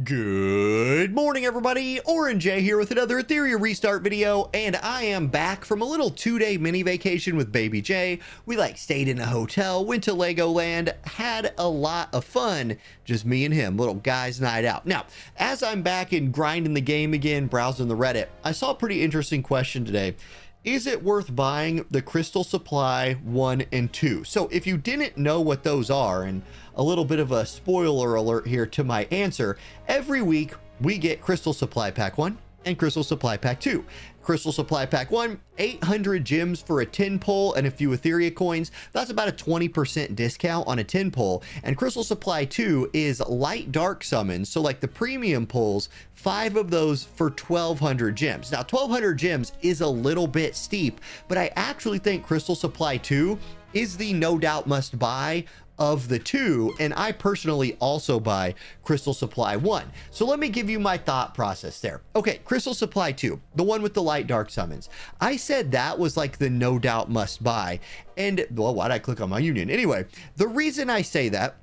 Good morning, everybody. Orange J here with another Etheria restart video, and I am back from a little 2-day mini vacation with Baby J. We stayed in a hotel, went to Legoland, had a lot of fun. Just me and him, little guys night out. Now, as I'm back and grinding the game again, browsing the Reddit, I saw a pretty interesting question today. Is it worth buying the Crystal Supply 1 and 2? So if you didn't know what those are, and a little bit of a spoiler alert here to my answer, every week we get Crystal Supply Pack 1 and Crystal Supply Pack 2. Crystal Supply Pack 1, 800 gems for a 10 pull and a few Etheria coins. That's about a 20% discount on a 10 pull. And Crystal Supply 2 is light dark summons. So like the premium pulls, 5 of those for 1200 gems. Now 1200 gems is a little bit steep, but I actually think Crystal Supply 2 is the no doubt must buy of the two, and I personally also buy Crystal Supply 1. So let me give you my thought process there. Okay, Crystal Supply 2, the one with the light dark summons. I said that was like the no doubt must buy, and well, why'd I click on my union? Anyway, the reason I say that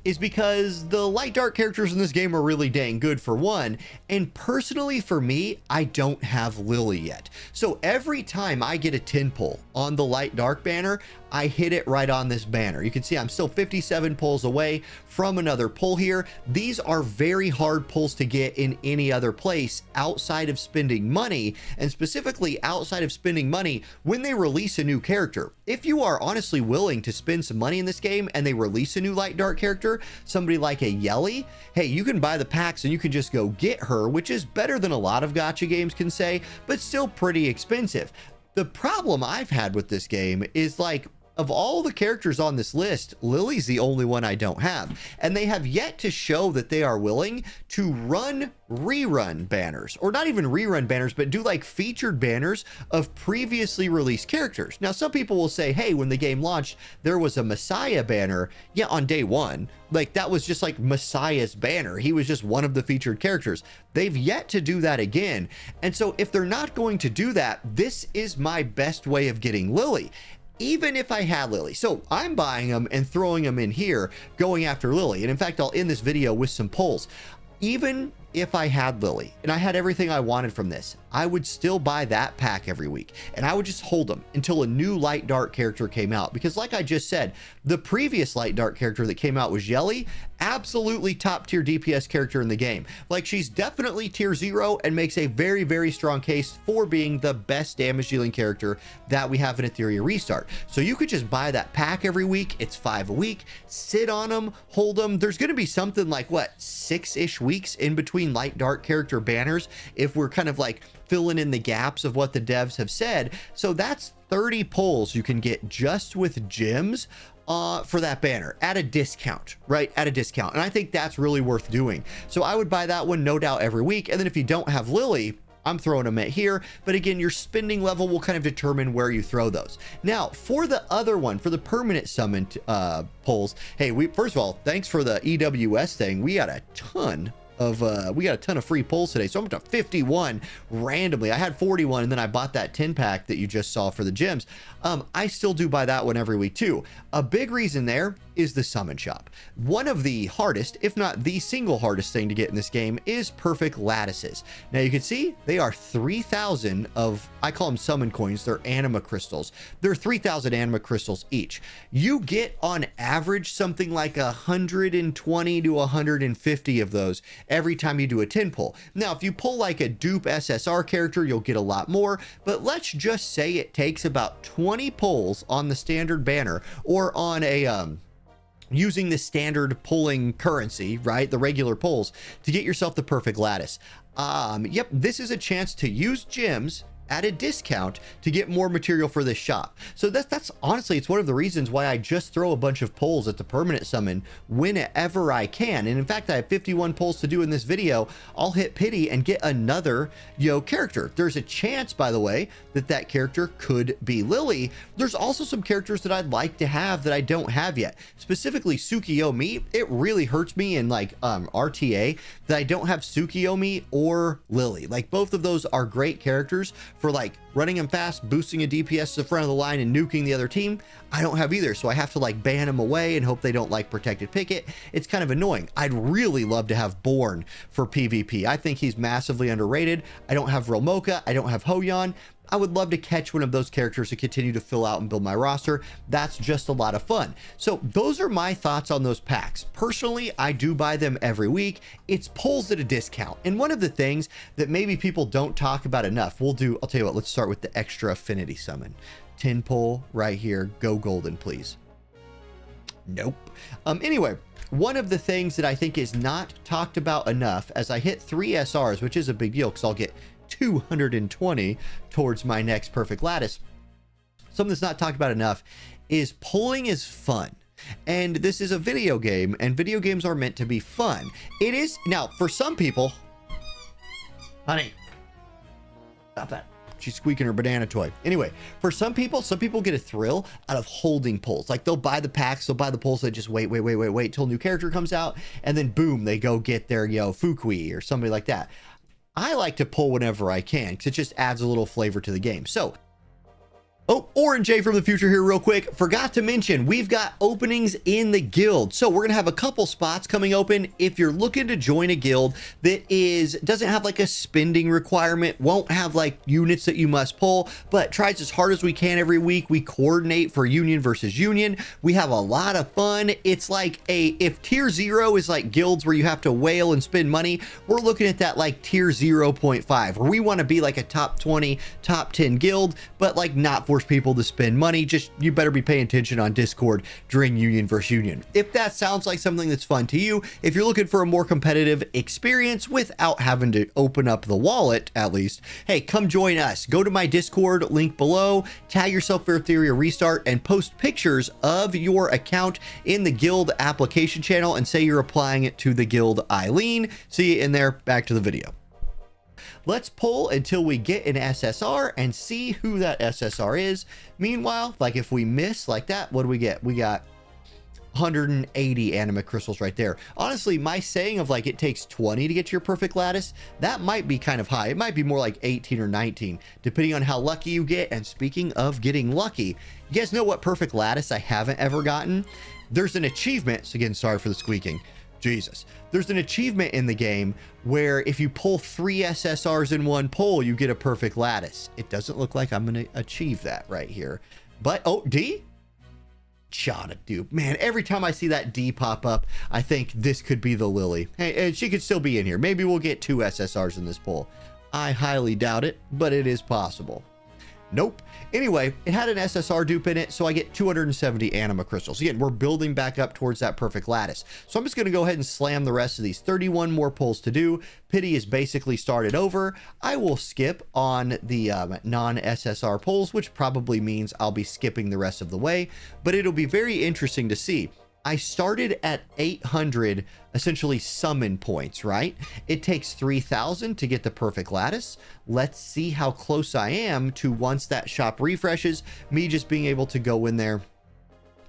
is because the light dark characters in this game are really dang good for one, and personally for me, I don't have Lily yet. So every time I get a 10 pull on the light dark banner, I hit it right on this banner. You can see I'm still 57 pulls away from another pull here. These are very hard pulls to get in any other place outside of spending money, and specifically outside of spending money when they release a new character. If you are honestly willing to spend some money in this game and they release a new light dark character, somebody like a Yelly, hey, you can buy the packs and you can just go get her, which is better than a lot of gacha games can say, but still pretty expensive. The problem I've had with this game is of all the characters on this list, Lily's the only one I don't have. And they have yet to show that they are willing to run rerun banners, or not even rerun banners, but do featured banners of previously released characters. Now, some people will say, hey, when the game launched, there was a Messiah banner. Yeah, on day one, that was just Messiah's banner. He was just one of the featured characters. They've yet to do that again. And so if they're not going to do that, this is my best way of getting Lily. Even if I had Lily. So I'm buying them and throwing them in here, going after Lily. And in fact, I'll end this video with some polls. Even if I had Lily and I had everything I wanted from this, I would still buy that pack every week, and I would just hold them until a new light dark character came out. Because like I just said, the previous light dark character that came out was Yelly, absolutely top tier DPS character in the game. She's definitely tier 0 and makes a very, very strong case for being the best damage dealing character that we have in Etheria Restart. So you could just buy that pack every week. It's 5 a week, sit on them, hold them. There's going to be something like what, 6-ish weeks in between light dark character banners if we're kind of filling in the gaps of what the devs have said. So that's 30 pulls you can get just with gems for that banner at a discount, right? At a discount. And I think that's really worth doing. So I would buy that one no doubt every week. And then if you don't have Lily, I'm throwing them at here. But again, your spending level will kind of determine where you throw those. Now, for the other one, for the permanent summon pulls, hey, first of all, thanks for the EWS thing. We got a ton of free pulls today. So I'm up to 51 randomly. I had 41 and then I bought that 10 pack that you just saw for the gems. I still do buy that one every week too. A big reason there is the summon shop. One of the hardest, if not the single hardest thing to get in this game is perfect lattices. Now you can see they are 3,000 of, I call them summon coins. They're anima crystals. They're 3,000 anima crystals each. You get on average something like 120 to 150 of those every time you do a 10 pull. Now, if you pull a dupe SSR character, you'll get a lot more, but let's just say it takes about 20 pulls on the standard banner or on a, using the standard pulling currency, right? The regular pulls to get yourself the perfect lattice. Yep, this is a chance to use gems at a discount to get more material for this shop. So that's honestly, it's one of the reasons why I just throw a bunch of pulls at the permanent summon whenever I can. And in fact, I have 51 pulls to do in this video. I'll hit pity and get another, character. There's a chance, by the way, that character could be Lily. There's also some characters that I'd like to have that I don't have yet. Specifically Tsukiyomi. It really hurts me in RTA that I don't have Tsukiyomi or Lily. Both of those are great characters for like running him fast, boosting a DPS to the front of the line and nuking the other team, I don't have either. So I have to like ban him away and hope they don't like protected picket. It's kind of annoying. I'd really love to have Born for PvP. I think he's massively underrated. I don't have Real Mocha. I don't have Hoyon. I would love to catch one of those characters to continue to fill out and build my roster. That's just a lot of fun. So those are my thoughts on those packs. Personally, I do buy them every week. It's pulls at a discount. And one of the things that maybe people don't talk about enough, I'll tell you what, let's start with the extra affinity summon. 10 pull right here. Go golden, please. Nope. Anyway, one of the things that I think is not talked about enough, as I hit 3 SRs, which is a big deal because I'll get 220 towards my next perfect lattice. Something that's not talked about enough is pulling is fun. And this is a video game, and video games are meant to be fun. It is. Now, for some people, honey, stop that. She's squeaking her banana toy. Anyway, for some people get a thrill out of holding pulls. Like they'll buy the packs, they'll buy the pulls, they just wait till a new character comes out, and then boom, they go get their, Fukui or somebody like that. I like to pull whenever I can because it just adds a little flavor to the game. So, oh, Orange J from the future here real quick. Forgot to mention, we've got openings in the guild. So we're going to have a couple spots coming open. If you're looking to join a guild that doesn't have like a spending requirement, won't have like units that you must pull, but tries as hard as we can every week. We coordinate for union versus union. We have a lot of fun. It's like if tier 0 is like guilds where you have to whale and spend money, we're looking at that like tier 0.5, where we want to be like a top 20, top 10 guild, but like not force people to spend money. Just you better be paying attention on Discord during union versus union. If that sounds like something that's fun to you, if you're looking for a more competitive experience without having to open up the wallet, at least, hey, come join us. Go to my Discord link below, tag yourself for Etheria Restart, and post pictures of your account in the guild application channel and say you're applying it to the guild Eileen. See you in there. Back to the video. Let's pull until we get an SSR and see who that SSR is. Meanwhile, like if we miss like that, what do we get? We got 180 anima crystals right there. Honestly, my saying of like it takes 20 to get to your perfect lattice, that might be kind of high. It might be more like 18 or 19, depending on how lucky you get. And speaking of getting lucky, you guys know what perfect lattice I haven't ever gotten? There's an achievement. So again, sorry for the squeaking. Jesus. There's an achievement in the game where if you pull 3 SSRs in one pull, you get a perfect lattice. It doesn't look like I'm going to achieve that right here. But, oh, D? Shot it, dude. Man, every time I see that D pop up, I think this could be the Lily. Hey, and she could still be in here. Maybe we'll get 2 SSRs in this pull. I highly doubt it, but it is possible. Nope. Anyway, it had an SSR dupe in it, so I get 270 anima crystals. Again, we're building back up towards that perfect lattice. So I'm just going to go ahead and slam the rest of these. 31 more pulls to do. Pity is basically started over. I will skip on the non-SSR pulls, which probably means I'll be skipping the rest of the way, but it'll be very interesting to see. I started at 800 essentially summon points, right? It takes 3,000 to get the perfect lattice. Let's see how close I am to, once that shop refreshes, me just being able to go in there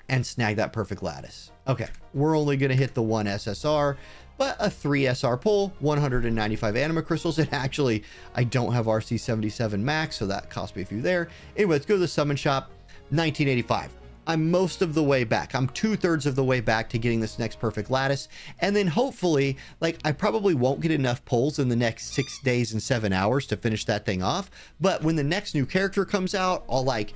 and snag that perfect lattice. Okay, we're only going to hit the 1 SSR, but a 3 SR pull, 195 anima crystals. And actually, I don't have RC77 max, so that cost me a few there. Anyway, let's go to the summon shop. 1985. I'm most of the way back. I'm 2/3 of the way back to getting this next perfect lattice. And then hopefully, like, I probably won't get enough pulls in the next 6 days and 7 hours to finish that thing off. But when the next new character comes out, I'll like,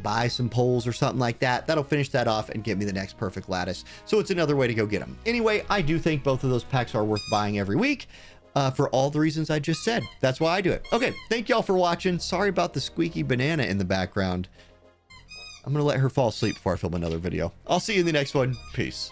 buy some pulls or something like that. That'll finish that off and get me the next perfect lattice. So it's another way to go get them. Anyway, I do think both of those packs are worth buying every week. For all the reasons I just said. That's why I do it. Okay, thank y'all for watching. Sorry about the squeaky banana in the background. I'm going to let her fall asleep before I film another video. I'll see you in the next one. Peace.